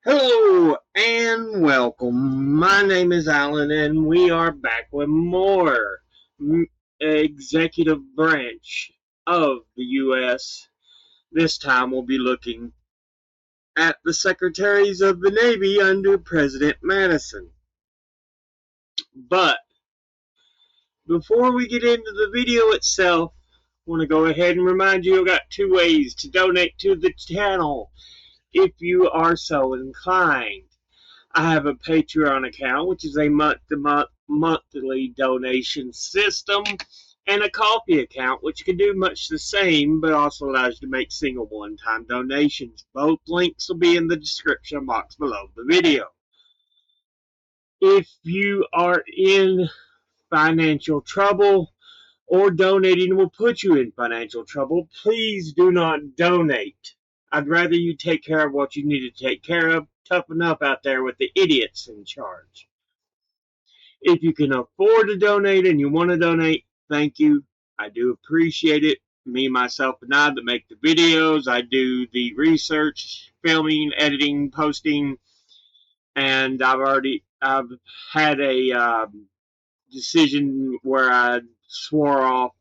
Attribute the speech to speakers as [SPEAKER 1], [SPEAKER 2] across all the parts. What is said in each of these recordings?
[SPEAKER 1] Hello and welcome. My name is Alan, and we are back with more executive branch of the U.S. This time we'll be looking at the Secretaries of the Navy under President Madison. But before we get into the video itself, I want to go ahead and remind you I've got two ways to donate to the channel if you are so inclined. I have a Patreon account, which is a monthly donation system, and a Ko-fi account, which can do much the same, but also allows you to make single one-time donations. Both links will be in the description box below the video. If you are in financial trouble, or donating will put you in financial trouble, please do not donate. I'd rather you take care of what you need to take care of. Toughen up out there with the idiots in charge. If you can afford to donate and you want to donate, thank you. I do appreciate it. Me, myself, and I that make the videos. I do the research, filming, editing, posting, and I've had a decision where I swore off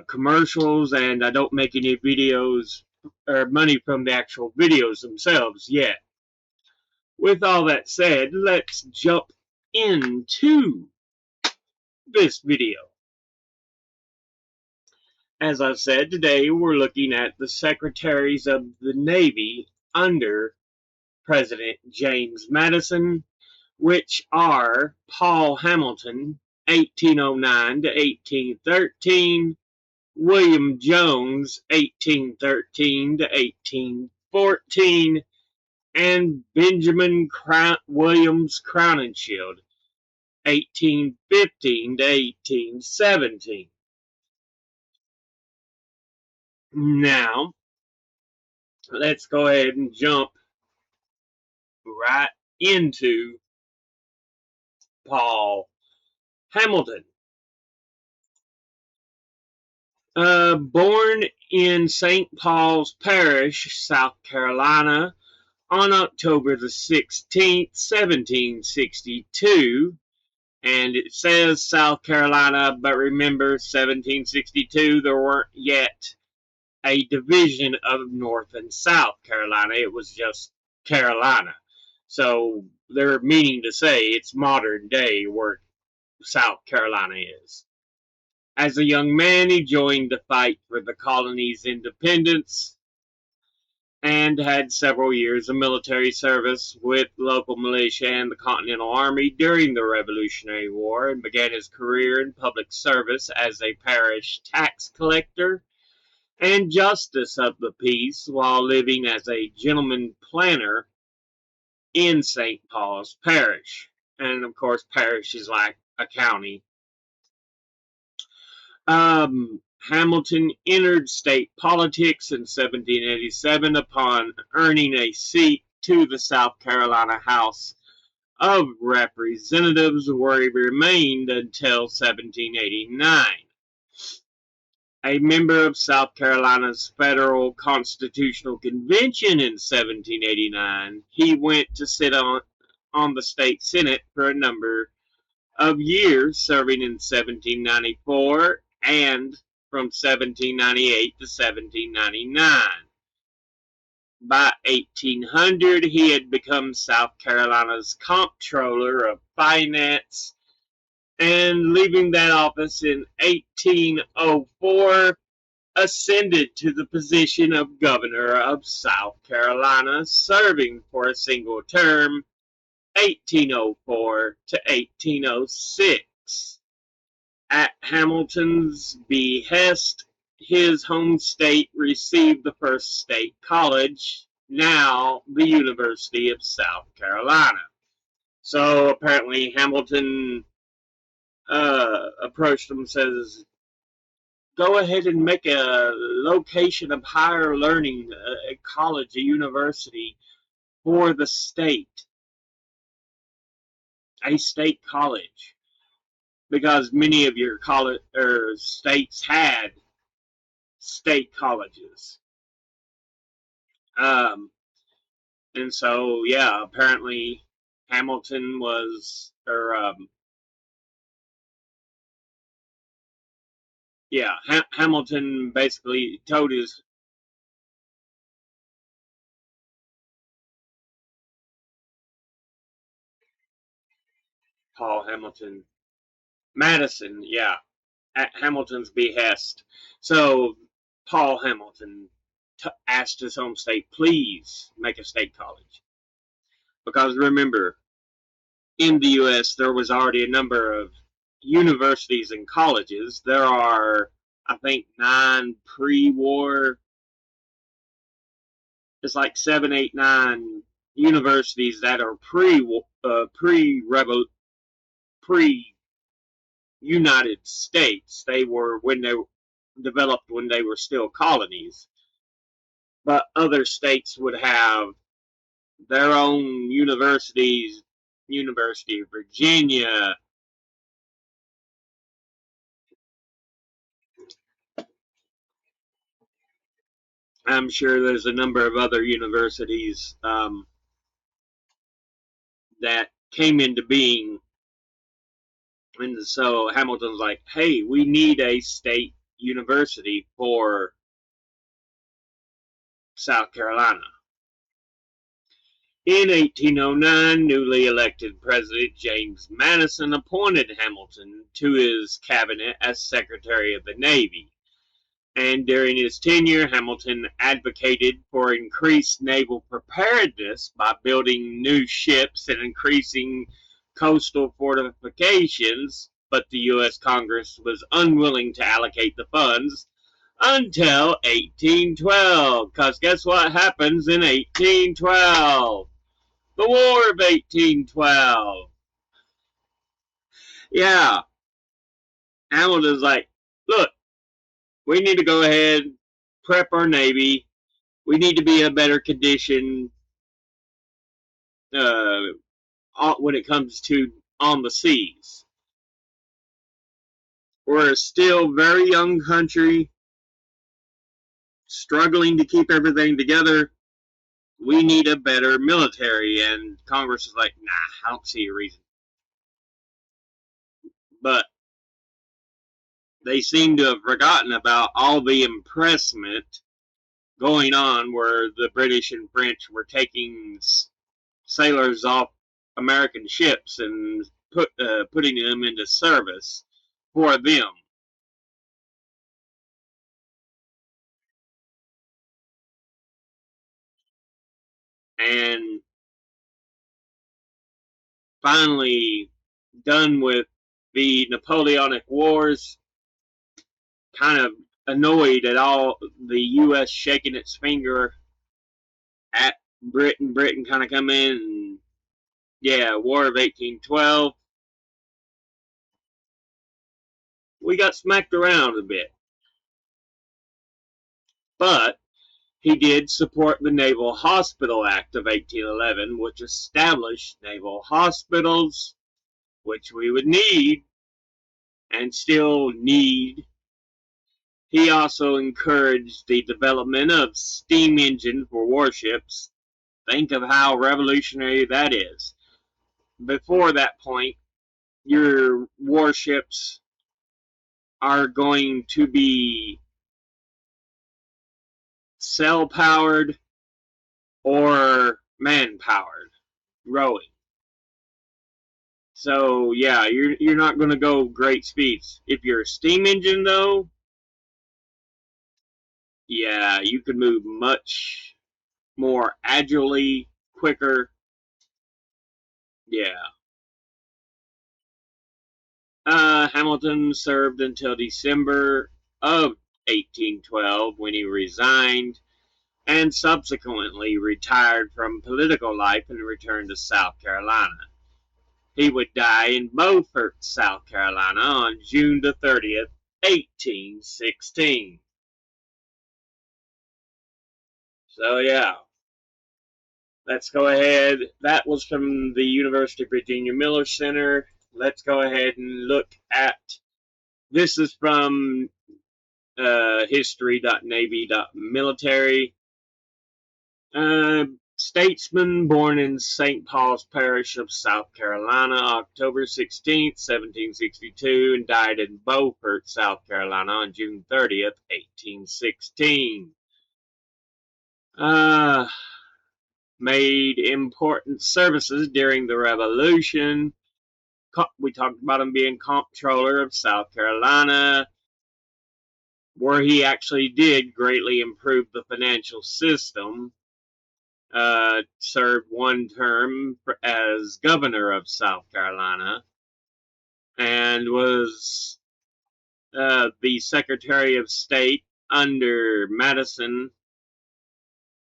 [SPEAKER 1] commercials, and I don't make any videos or money from the actual videos themselves yet. With all that said, let's jump into this video. As I said, today we're looking at the Secretaries of the Navy under President James Madison, which are Paul Hamilton, 1809 to 1813, William Jones, 1813 to 1814, and Benjamin Williams Crowninshield, 1815 to 1817. Now, let's go ahead and jump right into Paul Hamilton. Born in St. Paul's Parish, South Carolina, on October the 16th, 1762, and it says South Carolina, but remember 1762, there weren't yet a division of North and South Carolina. It was just Carolina. So they're meaning to say it's modern day where South Carolina is. As a young man, he joined the fight for the colony's independence and had several years of military service with local militia and the Continental Army during the Revolutionary War, and began his career in public service as a parish tax collector and justice of the peace while living as a gentleman planter in St. Paul's Parish. And of course, parish is like a county. Hamilton entered state politics in 1787 upon earning a seat to the South Carolina House of Representatives, where he remained until 1789. A member of South Carolina's Federal Constitutional Convention in 1789, he went to sit on the state senate for a number of years, serving in 1794 and from 1798 to 1799. By 1800, he had become South Carolina's Comptroller of Finance, and leaving that office in 1804, ascended to the position of Governor of South Carolina, serving for a single term, 1804 to 1806. At Hamilton's behest, his home state received the first state college, now the University of South Carolina. So apparently Hamilton approached him and says, go ahead and make a location of higher learning, a college, a university for the state, a state college, because many of your college or states had state colleges. And so, yeah, apparently Hamilton was, Hamilton basically told his Paul Hamilton, Madison, yeah, at Hamilton's behest. So Paul Hamilton asked his home state, please make a state college. Because remember, in the U.S., there was already a number of universities and colleges. There are, I think, 9 pre-war. It's like 7, 8, 9 universities that are pre United States. They were when they developed when they were still colonies. But other states would have their own universities. University of Virginia. I'm sure there's a number of other universities that came into being. And so Hamilton's like, hey, we need a state university for South Carolina. In 1809, newly elected President James Madison appointed Hamilton to his cabinet as Secretary of the Navy. And during his tenure, Hamilton advocated for increased naval preparedness by building new ships and increasing coastal fortifications, but the U.S. Congress was unwilling to allocate the funds until 1812. Because guess what happens in 1812? The War of 1812. Yeah, Hamilton's like, look, we need to go ahead, prep our Navy. We need to be in a better condition uh, when it comes to on the seas. We're a still very young country, struggling to keep everything together. We need a better military. And Congress is like, nah, I don't see a reason. But they seem to have forgotten about all the impressment going on where the British and French were taking sailors off American ships and putting them into service for them. And finally, done with the Napoleonic Wars, kind of annoyed at all the U.S. shaking its finger at Britain. Britain kind of come in and, yeah, War of 1812. We got smacked around a bit. But he did support the Naval Hospital Act of 1811, which established naval hospitals, which we would need and still need. He also encouraged the development of steam engine for warships. Think of how revolutionary that is. Before that point, your warships are going to be cell powered or man powered, rowing. So yeah, you're not going to go great speeds. If you're a steam engine though, yeah, you can move much more agilely, quicker. Yeah. Hamilton served until December of 1812 when he resigned and subsequently retired from political life and returned to South Carolina. He would die in Beaufort, South Carolina on June the 30th, 1816. So yeah, let's go ahead. That was from the University of Virginia Miller Center. Let's go ahead and look at, this is from history.navy.military. statesman born in St. Paul's Parish of South Carolina, October 16th, 1762, and died in Beaufort, South Carolina on June 30th, 1816. Made important services during the Revolution. We talked about him being comptroller of South Carolina, where he actually did greatly improve the financial system. Served one term as governor of South Carolina, and was the Secretary of State under Madison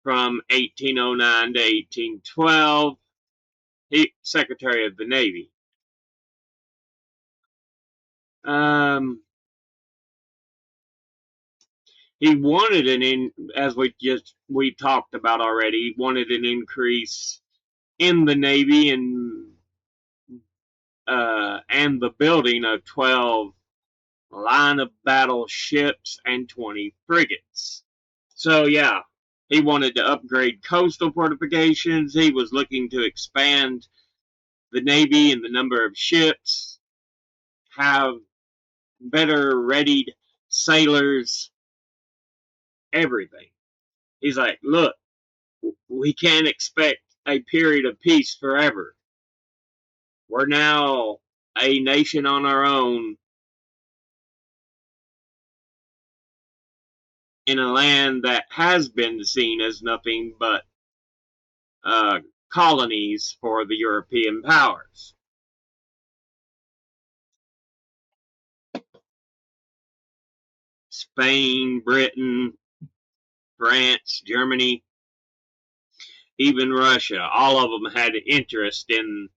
[SPEAKER 1] from 1809 to 1812. Secretary of the Navy. He wanted as we talked about already, he wanted an increase in the Navy and the building of 12 line of battle ships and 20 frigates. So yeah, he wanted to upgrade coastal fortifications. He was looking to expand the Navy and the number of ships, have better readied sailors, everything. He's like, look, we can't expect a period of peace forever. We're now a nation on our own in a land that has been seen as nothing but colonies for the European powers. Spain, Britain, France, Germany, even Russia, all of them had interest in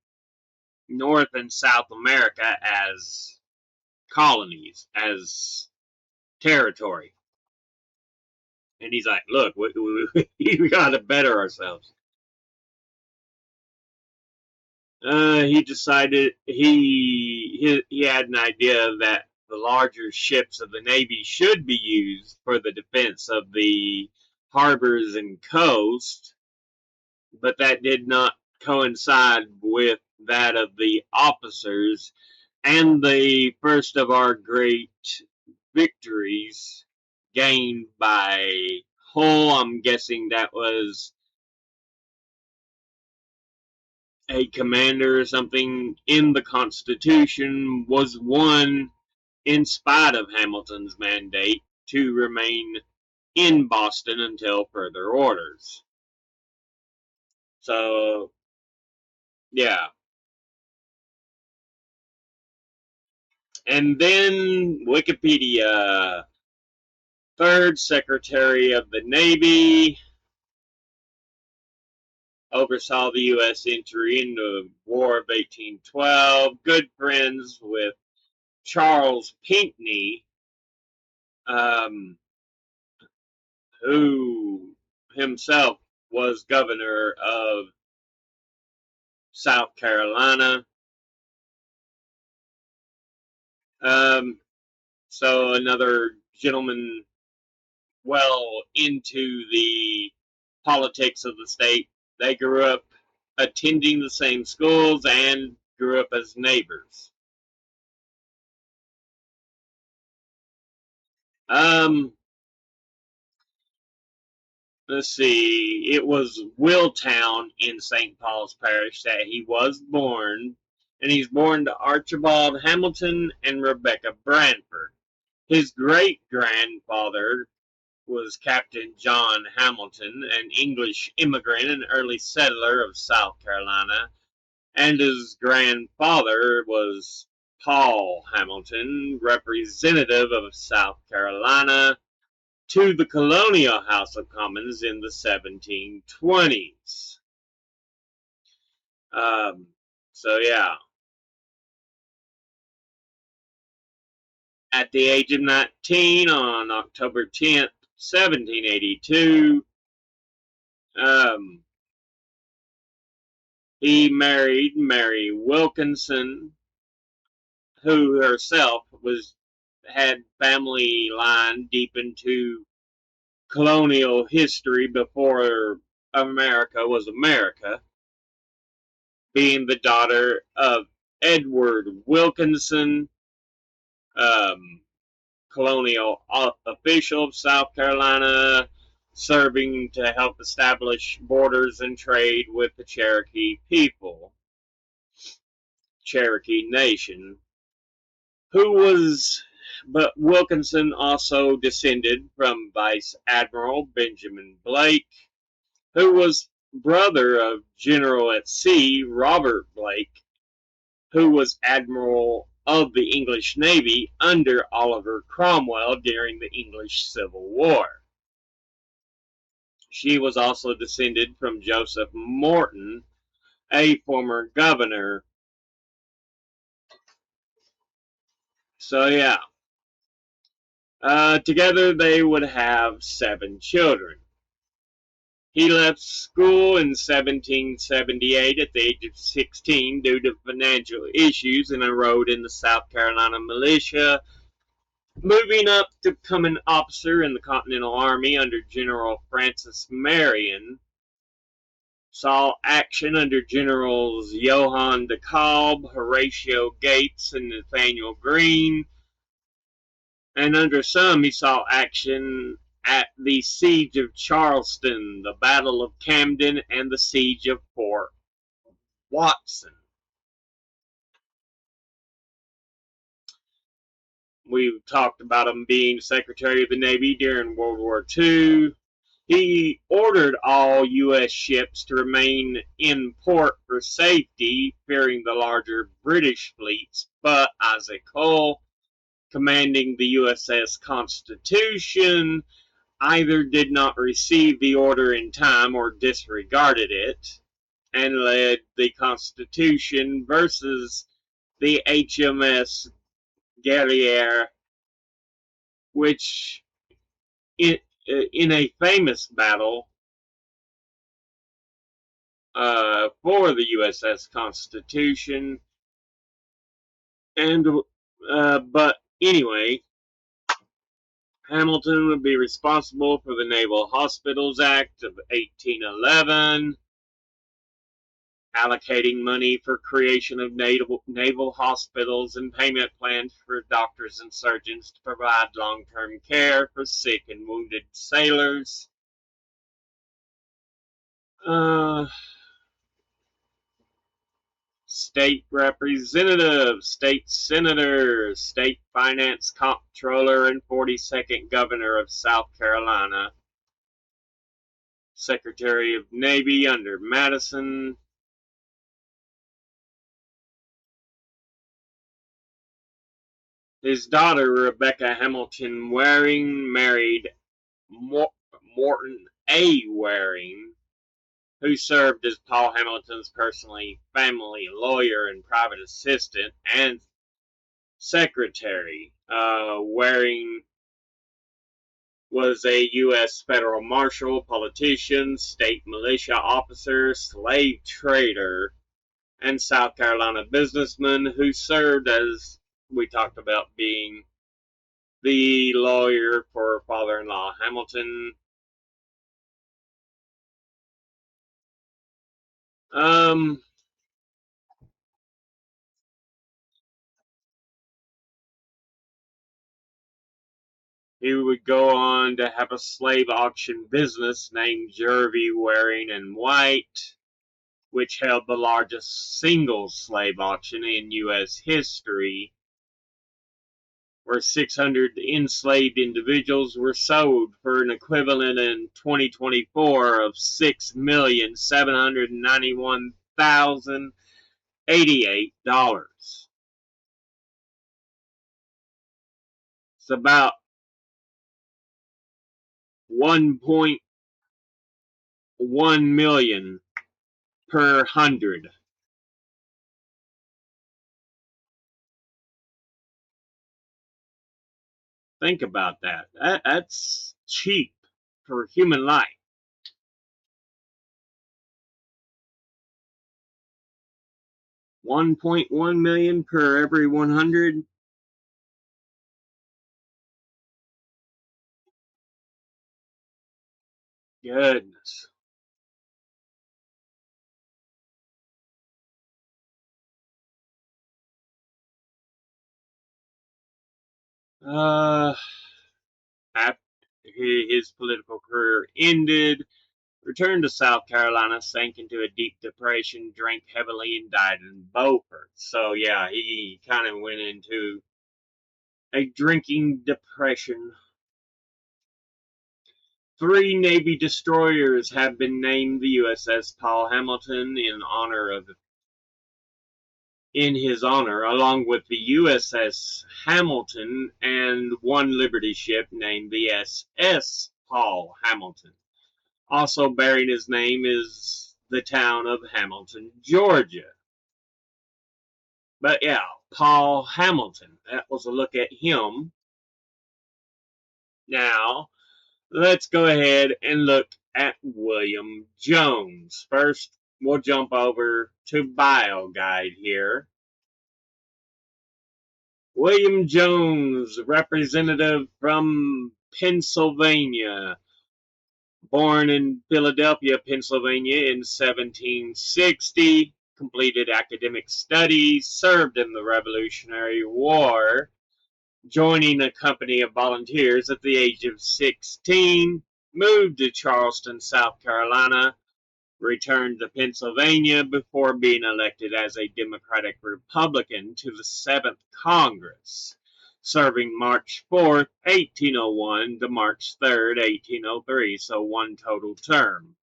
[SPEAKER 1] North and South America as colonies, as territory. And he's like, look, we got to better ourselves. He decided he had an idea that the larger ships of the Navy should be used for the defense of the harbors and coast, but that did not coincide with that of the officers. And the first of our great victories gained by Hull, I'm guessing that was a commander or something in the Constitution, was won in spite of Hamilton's mandate to remain in Boston until further orders. So, yeah. And then Wikipedia. Third Secretary of the Navy, oversaw the U.S. entry into the War of 1812, good friends with Charles Pinckney, who himself was governor of South Carolina. So another gentleman well into the politics of the state. They grew up attending the same schools and grew up as neighbors. Let's see, it was Willtown in St. Paul's Parish that he was born, and he's born to Archibald Hamilton and Rebecca Branford. His great-grandfather was Captain John Hamilton, an English immigrant and early settler of South Carolina, and his grandfather was Paul Hamilton, representative of South Carolina to the colonial House of Commons in the 1720s. So yeah, at the age of 19 on October 10th, 1782, he married Mary Wilkinson, who herself had family line deep into colonial history before America was America, being the daughter of Edward Wilkinson, um, colonial official of South Carolina, serving to help establish borders and trade with the Cherokee people, Cherokee Nation, who was, but Wilkinson also descended from Vice Admiral Benjamin Blake, who was brother of General at Sea Robert Blake, who was Admiral of the English Navy under Oliver Cromwell during the English Civil War. She was also descended from Joseph Morton, a former governor. So yeah, together they would have 7 children. He left school in 1778 at the age of 16 due to financial issues and enrolled in the South Carolina militia, moving up to become an officer in the Continental Army under General Francis Marion. Saw action under Generals Johann de Kalb, Horatio Gates, and Nathaniel Greene, and under some he saw action at the Siege of Charleston, the Battle of Camden, and the Siege of Fort Watson. We've talked about him being Secretary of the Navy during World War II. He ordered all U.S. ships to remain in port for safety, fearing the larger British fleets, but Isaac Hull, commanding the USS Constitution, either did not receive the order in time or disregarded it, and led the Constitution versus the HMS Guerriere, which in a famous battle for the USS Constitution, and but anyway, Hamilton would be responsible for the Naval Hospitals Act of 1811, allocating money for creation of naval hospitals and payment plans for doctors and surgeons to provide long-term care for sick and wounded sailors. State representative, state senator, state finance comptroller, and 42nd governor of South Carolina. Secretary of Navy under Madison. His daughter, Rebecca Hamilton Waring, married Morton A. Waring, who served as Paul Hamilton's personally family lawyer and private assistant and secretary. Waring was a U.S. federal marshal, politician, state militia officer, slave trader, and South Carolina businessman who served, as we talked about, being the lawyer for father-in-law Hamilton. He would go on to have a slave auction business named Jervey Waring and White, which held the largest single slave auction in U.S. history, where 600 enslaved individuals were sold for an equivalent in 2024 of $6,791,088. It's about 1.1 million per hundred. Think about that. That's cheap for human life. 1.1 million per every 100. Goodness. After his political career ended, returned to South Carolina, sank into a deep depression, drank heavily, and died in Beaufort. So yeah, he kind of went into a drinking depression. 3 Navy destroyers have been named the USS Paul Hamilton in his honor, along with the USS Hamilton and 1 Liberty ship named the SS Paul Hamilton. Also bearing his name is the town of Hamilton, Georgia. But yeah, Paul Hamilton. That was a look at him. Now, let's go ahead and look at William Jones. First, we'll jump over to Bio Guide here. William Jones, representative from Pennsylvania. Born in Philadelphia, Pennsylvania in 1760, completed academic studies, served in the Revolutionary War, joining a company of volunteers at the age of 16, moved to Charleston, South Carolina, returned to Pennsylvania before being elected as a Democratic Republican to the 7th Congress, serving March 4th, 1801 to March 3rd, 1803, so 1 total term.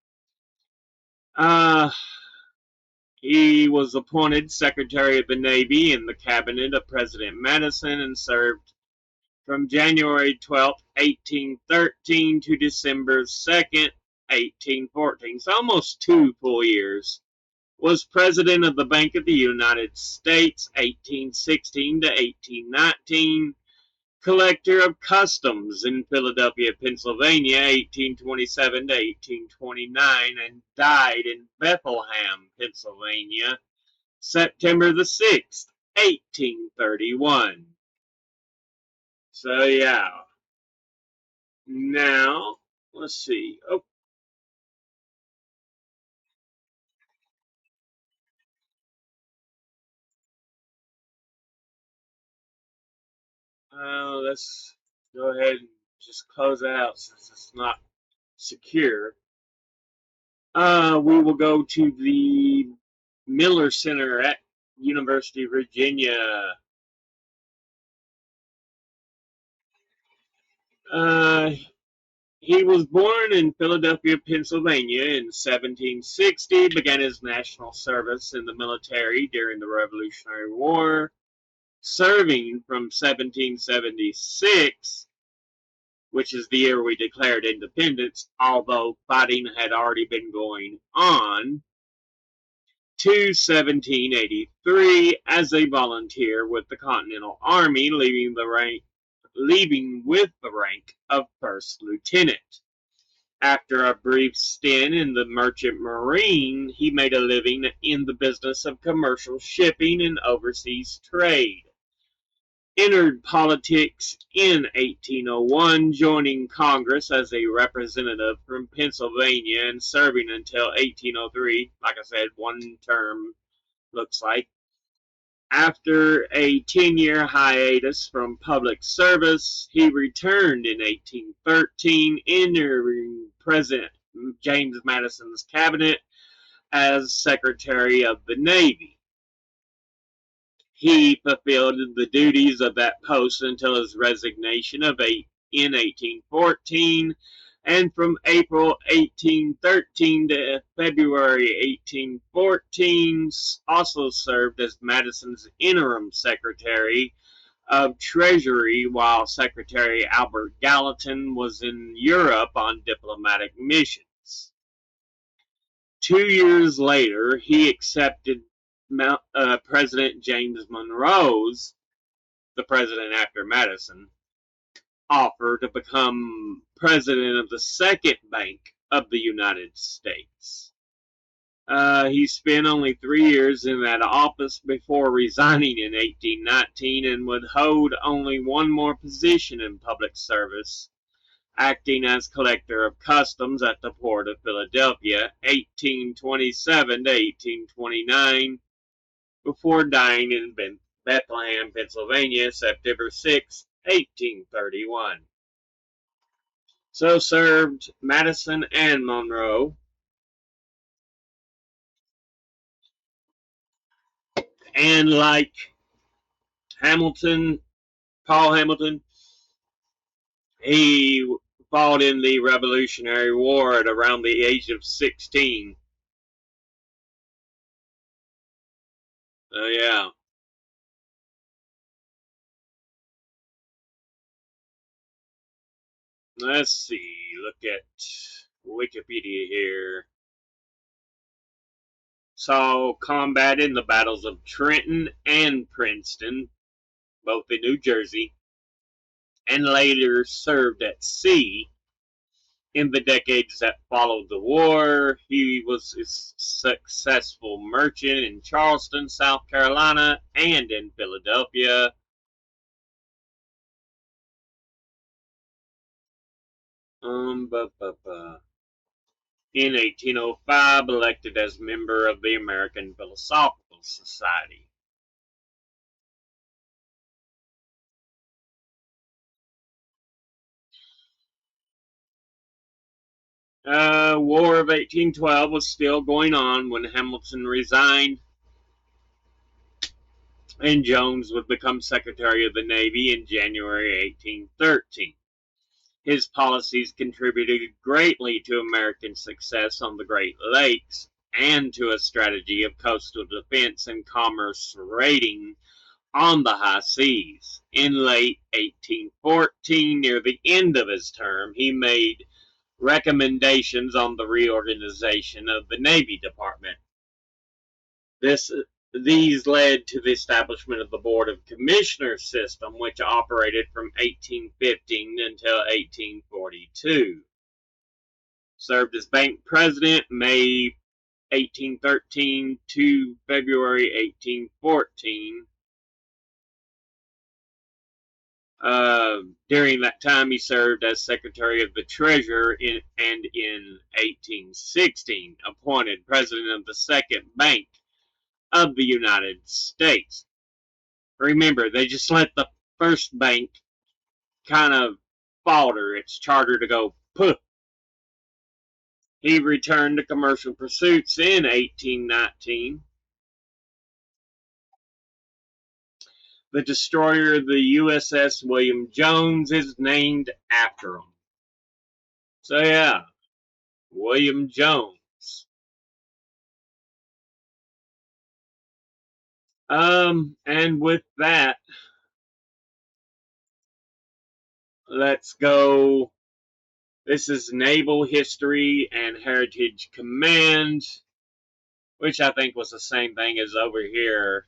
[SPEAKER 1] He was appointed Secretary of the Navy in the cabinet of President Madison and served from January 12, 1813 to December 2nd, 1814, so almost 2 full years. Was President of the Bank of the United States, 1816 to 1819, Collector of Customs in Philadelphia, Pennsylvania, 1827 to 1829, and died in Bethlehem, Pennsylvania, September the 6th, 1831. So yeah. Now, let's see. Let's go ahead and just close it out since it's not secure. We will go to the Miller Center at University of Virginia. He was born in Philadelphia, Pennsylvania in 1760, began his national service in the military during the Revolutionary War, serving from 1776, which is the year we declared independence, although fighting had already been going on, to 1783 as a volunteer with the Continental Army, leaving with the rank of first lieutenant. After a brief stint in the merchant marine, he made a living in the business of commercial shipping and overseas trade. Entered politics in 1801, joining Congress as a representative from Pennsylvania and serving until 1803. Like I said, 1 term looks like. After a 10-year hiatus from public service, he returned in 1813, entering President James Madison's cabinet as Secretary of the Navy. He fulfilled the duties of that post until his resignation in 1814, and from April 1813 to February 1814 also served as Madison's interim Secretary of Treasury while Secretary Albert Gallatin was in Europe on diplomatic missions. 2 years later, he accepted President James Monroe's, the president after Madison, offer to become president of the second bank of the United States. He spent only 3 years in that office before resigning in 1819 and would hold only 1 more position in public service, acting as collector of customs at the port of Philadelphia, 1827 to 1829, before dying in Bethlehem, Pennsylvania, September 6, 1831. So served Madison and Monroe, and like Hamilton, Paul Hamilton, he fought in the Revolutionary War at around the age of 16. So yeah, let's see, look at Wikipedia here. Saw combat in the battles of Trenton and Princeton, both in New Jersey, and later served at sea. In the decades that followed the war, he was a successful merchant in Charleston, South Carolina, and in Philadelphia. Um, bu- bu- bu. In 1805, elected as member of the American Philosophical Society. War of 1812 was still going on when Hamilton resigned, and Jones would become Secretary of the Navy in January 1813. His policies contributed greatly to American success on the Great Lakes and to a strategy of coastal defense and commerce raiding on the high seas. In late 1814, near the end of his term, he made recommendations on the reorganization of the Navy Department. These led to the establishment of the Board of Commissioners system, which operated from 1815 until 1842. Served as bank president May 1813 to February 1814. During that time, he served as Secretary of the Treasury and in 1816 appointed President of the Second Bank of the United States. Remember, they just let the first bank kind of falter its charter to go poof. He returned to commercial pursuits in 1819. The destroyer, the USS William Jones, is named after him. So yeah, William Jones. And with that, let's go. This is Naval History and Heritage Command, which I think was the same thing as over here.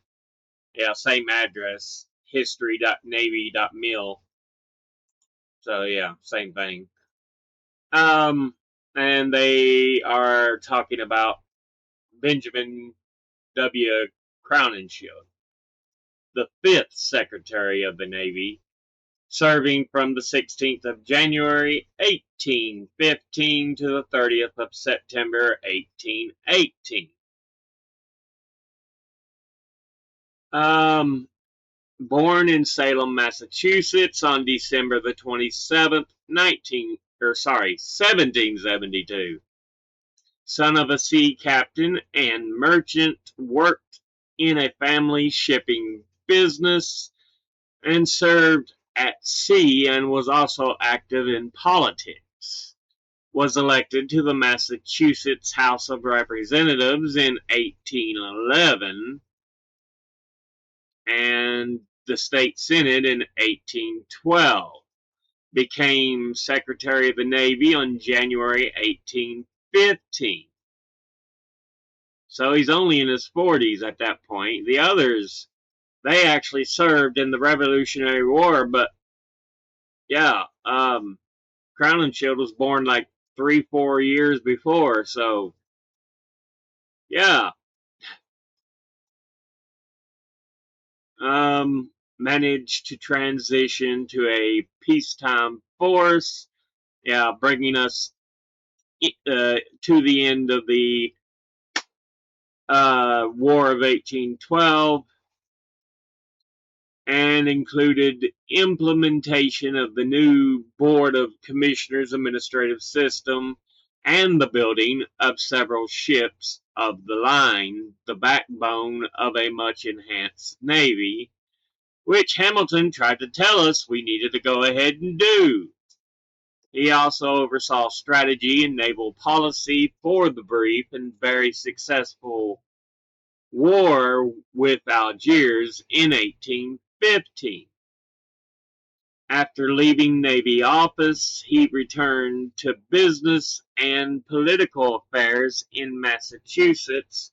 [SPEAKER 1] Yeah, same address, history.navy.mil. So yeah, same thing. And they are talking about Benjamin W. Crowninshield, the fifth Secretary of the Navy, serving from the 16th of January 1815 to the 30th of September 1818. Born in Salem, Massachusetts on December the 27th, 1772. Son of a sea captain and merchant, worked in a family shipping business and served at sea and was also active in politics. Was elected to the Massachusetts House of Representatives in 1811 and the State Senate in 1812. Became Secretary of the Navy on January 1815. So he's only in his 40s at that point. The others, they actually served in the Revolutionary War, but yeah, Crowninshield was born like 3-4 years before, so yeah. Managed to transition to a peacetime force, yeah, bringing us to the end of the War of 1812, and included implementation of the new Board of Commissioners administrative system and the building of several ships of the line, the backbone of a much enhanced Navy, which Hamilton tried to tell us we needed to go ahead and do. He also oversaw strategy and naval policy for the brief and very successful war with Algiers in 1815. After leaving Navy office, he returned to business and political affairs in Massachusetts,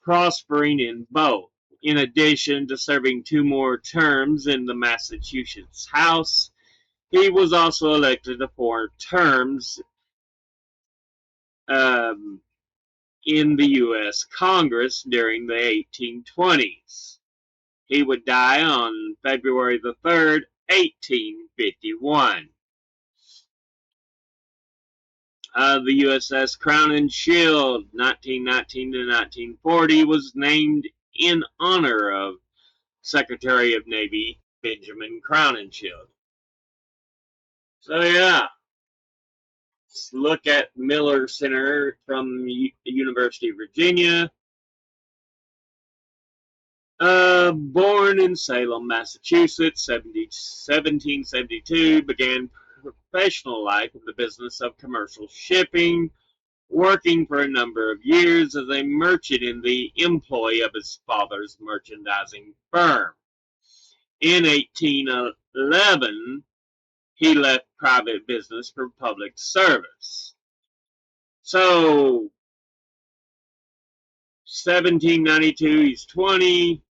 [SPEAKER 1] prospering in both. In addition to serving 2 more terms in the Massachusetts House, he was also elected to 4 terms in the U.S. Congress during the 1820s. He would die on February the 3rd, 1851. The USS Crowninshield, 1919 to 1940, was named in honor of Secretary of Navy Benjamin Crowninshield. So yeah, let's look at Miller Center from the University of Virginia. Born in Salem, Massachusetts, 1772, began professional life in the business of commercial shipping, working for a number of years as a merchant in the employ of his father's merchandising firm. In 1811, he left private business for public service. So, 1792, he's 20,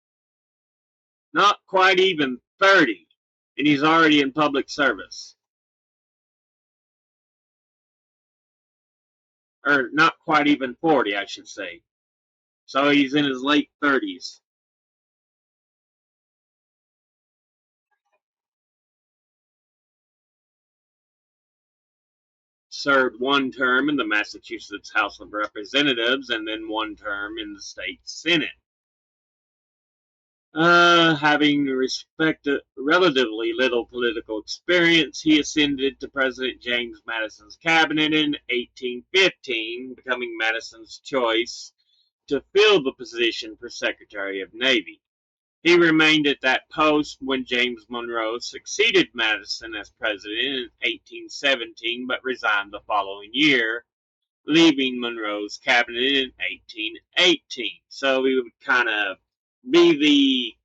[SPEAKER 1] not quite even 30, and he's already in public service. Or not quite even 40, I should say. So he's in his late 30s. Served 1 term in the Massachusetts House of Representatives and then 1 term in the state Senate. Having relatively little political experience, he ascended to President James Madison's cabinet in 1815, becoming Madison's choice to fill the position for Secretary of Navy. He remained at that post when James Monroe succeeded Madison as president in 1817, but resigned the following year, leaving Monroe's cabinet in 1818. So he would kind of be the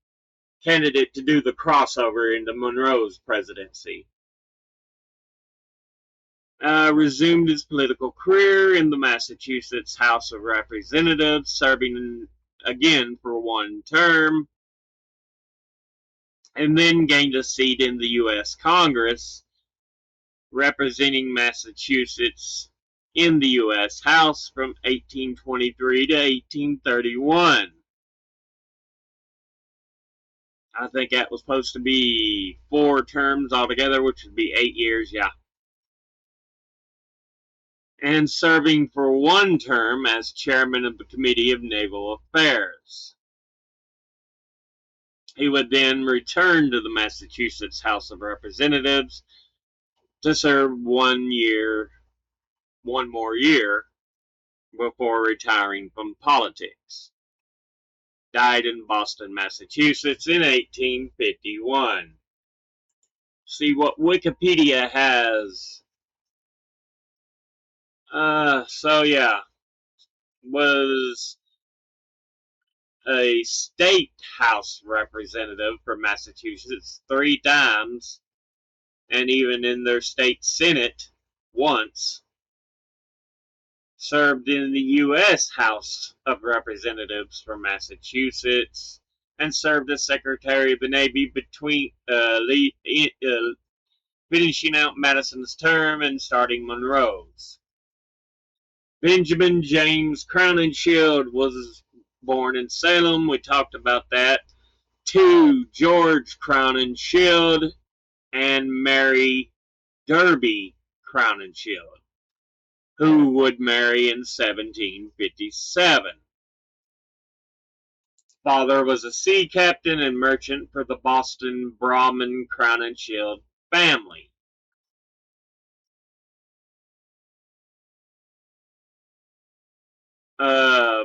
[SPEAKER 1] candidate to do the crossover into Monroe's presidency. Resumed his political career in the Massachusetts House of Representatives, serving again for 1 term, and then gained a seat in the U.S. Congress, representing Massachusetts in the U.S. House from 1823 to 1831. I think that was supposed to be 4 terms altogether, which would be 8 years, yeah. And serving for 1 term as chairman of the Committee of Naval Affairs. He would then return to the Massachusetts House of Representatives to serve 1 more year, before retiring from politics. Died in Boston, Massachusetts in 1851. See what Wikipedia has. So yeah, was a state house representative for Massachusetts 3 times, and even in their state senate once. Served in the U.S. House of Representatives for Massachusetts, and served as Secretary of the Navy between finishing out Madison's term and starting Monroe's. Benjamin James Crowninshield was born in Salem. We talked about that. To George Crowninshield and Mary Derby Crowninshield, who would marry in 1757. Father was a sea captain and merchant for the Boston Brahmin Crowninshield family. Uh,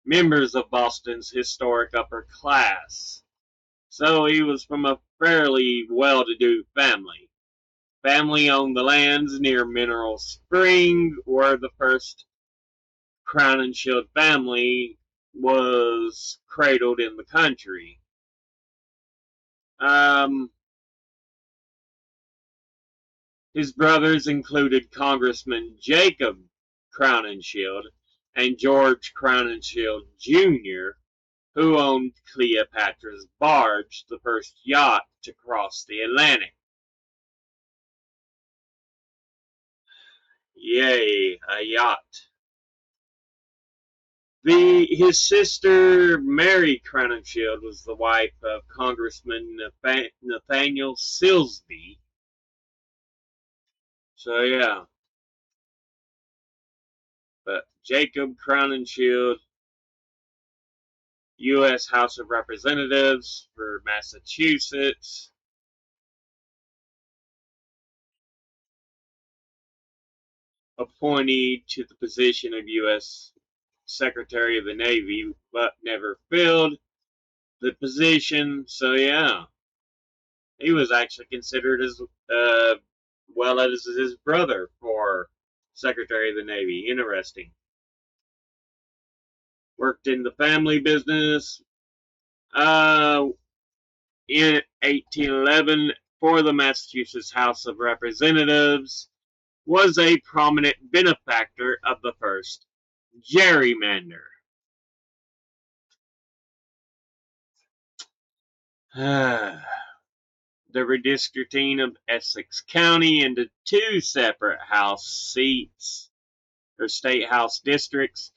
[SPEAKER 1] members of Boston's historic upper class. So he was from a fairly well-to-do family. Family owned the lands near Mineral Spring, where the first Crowninshield family was cradled in the country. His brothers included Congressman Jacob Crowninshield and George Crowninshield Jr., who owned Cleopatra's Barge, the first yacht to cross the Atlantic. Yay, a yacht. His sister, Mary Crowninshield, was the wife of Congressman Nathaniel Silsby. So, yeah. But Jacob Crowninshield, U.S. House of Representatives for Massachusetts. Appointed to the position of U.S. Secretary of the Navy, but never filled the position. So, yeah. He was actually considered as well as his brother for Secretary of the Navy. Interesting. Worked in the family business in 1811 for the Massachusetts House of Representatives. Was a prominent benefactor of the first gerrymander. The redistricting of Essex County into two separate House seats, or state House districts,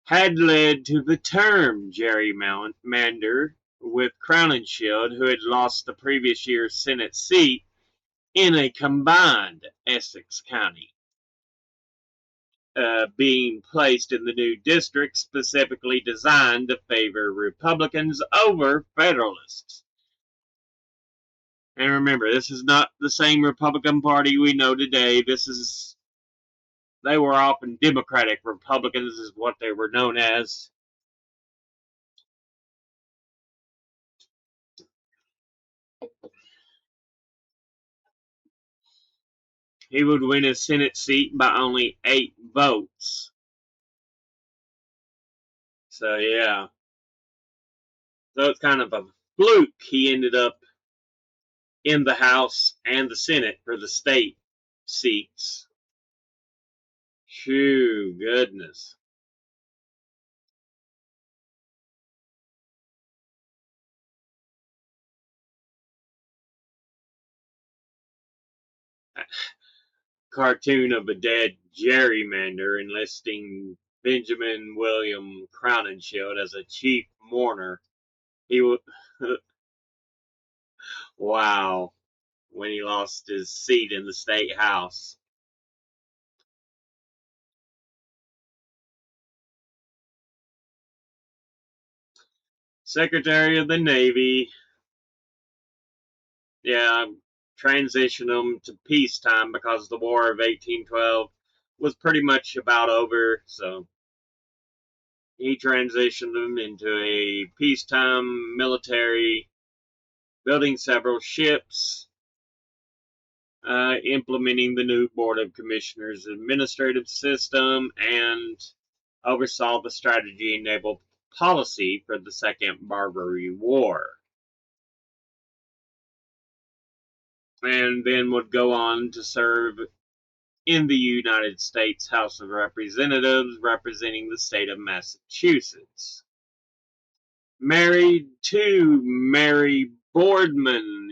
[SPEAKER 1] had led to the term gerrymander, with Crowninshield, who had lost the previous year's Senate seat, in a combined Essex County, being placed in the new district specifically designed to favor Republicans over Federalists. And remember, this is not the same Republican Party we know today. They were often Democratic Republicans, is what they were known as. He would win his Senate seat by only 8 votes. So, yeah. So it's kind of a fluke he ended up in the House and the Senate for the state seats. Phew, goodness. Cartoon of a dead gerrymander enlisting Benjamin Williams Crowninshield as a chief mourner. He would, wow, when he lost his seat in the state house. Secretary of the Navy, yeah, transitioned him to peacetime because the War of 1812 was pretty much about over, so he transitioned them into a peacetime military, building several ships, implementing the new Board of Commissioners administrative system, and oversaw the strategy and naval policy for the Second Barbary War. And then would go on to serve in the United States House of Representatives, representing the state of Massachusetts. Married to Mary Boardman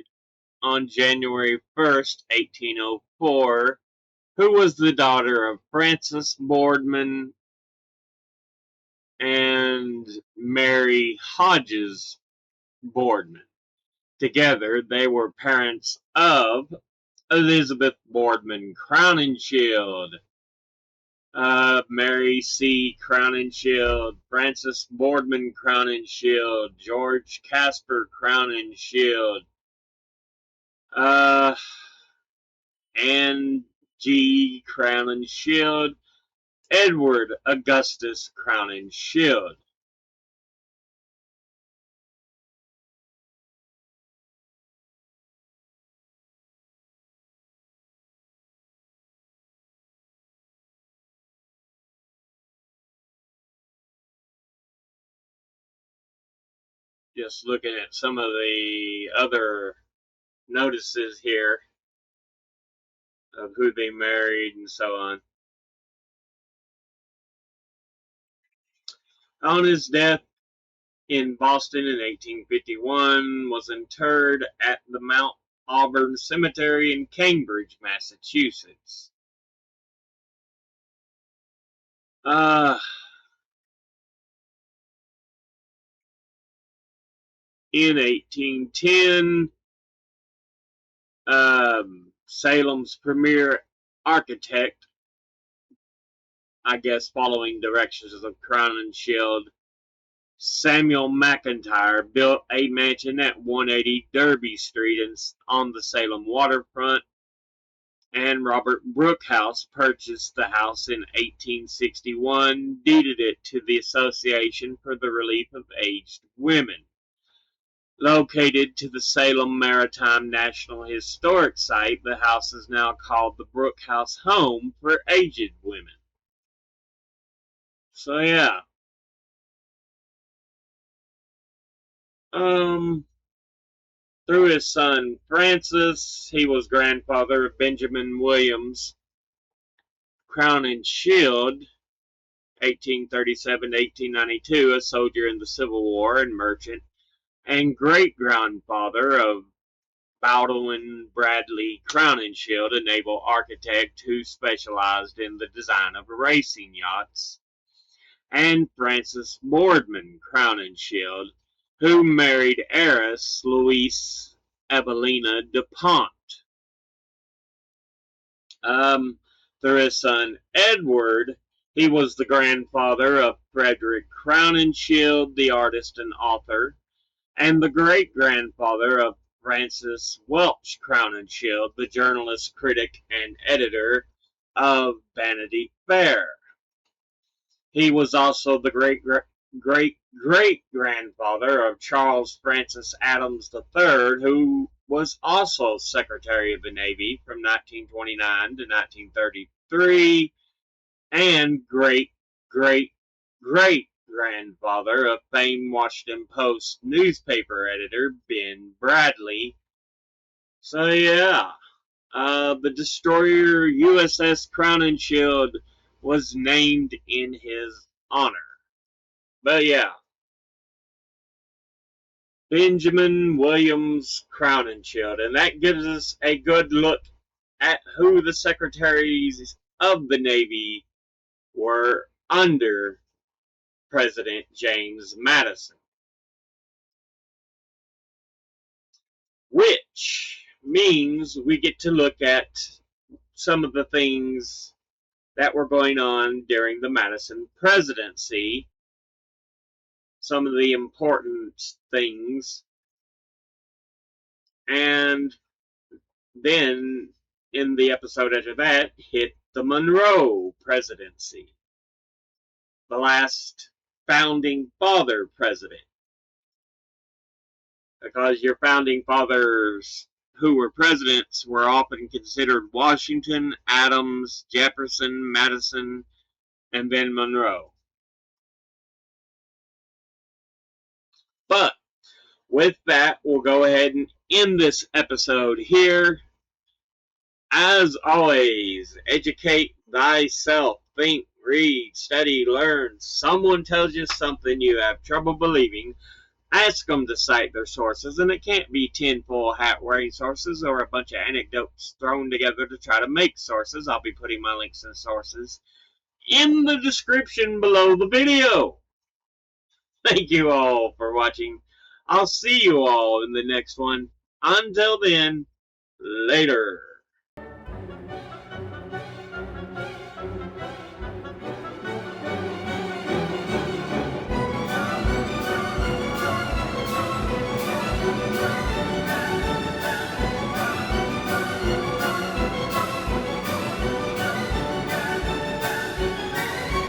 [SPEAKER 1] on January 1st, 1804, who was the daughter of Francis Boardman and Mary Hodges Boardman. Together, they were parents of Elizabeth Boardman Crowninshield, Mary C. Crowninshield, Francis Boardman Crowninshield, George Casper Crowninshield, Anne G. Crowninshield, Edward Augustus Crowninshield. Just looking at some of the other notices here of who they married and so on. On his death in Boston in 1851, was interred at the Mount Auburn Cemetery in Cambridge, Massachusetts. In 1810, Salem's premier architect, I guess following directions of Crowninshield, Samuel McIntyre, built a mansion at 180 Derby Street on the Salem waterfront, and Robert Brookhouse purchased the house in 1861, deeded it to the Association for the Relief of Aged Women. Located to the Salem Maritime National Historic Site, the house is now called the Brookhouse Home for Aged Women. So yeah. Through his son Francis, he was grandfather of Benjamin Williams Crowninshield, 1837 to 1892, a soldier in the Civil War and merchant, and great-grandfather of Baldwin Bradley Crowninshield, a naval architect who specialized in the design of racing yachts, and Francis Boardman Crowninshield, who married heiress Louise Evelina DuPont. Through his son Edward, he was the grandfather of Frederick Crowninshield, the artist and author, and the great-grandfather of Francis Welch Crowninshield, the journalist, critic, and editor of Vanity Fair. He was also the great-great-grandfather of Charles Francis Adams III, who was also Secretary of the Navy from 1929 to 1933, and great-great-great-grandfather of famed Washington Post newspaper editor Ben Bradlee. So yeah, the destroyer USS Crowninshield was named in his honor. But yeah, Benjamin Williams Crowninshield, and that gives us a good look at who the Secretaries of the Navy were under President James Madison. Which means we get to look at some of the things that were going on during the Madison presidency, some of the important things, and then in the episode after that hit the Monroe presidency, the last founding father president, because your founding fathers who were presidents were often considered Washington, Adams, Jefferson, Madison, and then Monroe. But with that, we'll go ahead and end this episode here. As always, educate thyself. Think, read, study, learn. Someone tells you something you have trouble believing. Ask them to cite their sources, and it can't be tinfoil hat wearing sources or a bunch of anecdotes thrown together to try to make sources. I'll be putting my links and sources in the description below the video. Thank you all for watching. I'll see you all in the next one. Until then, later.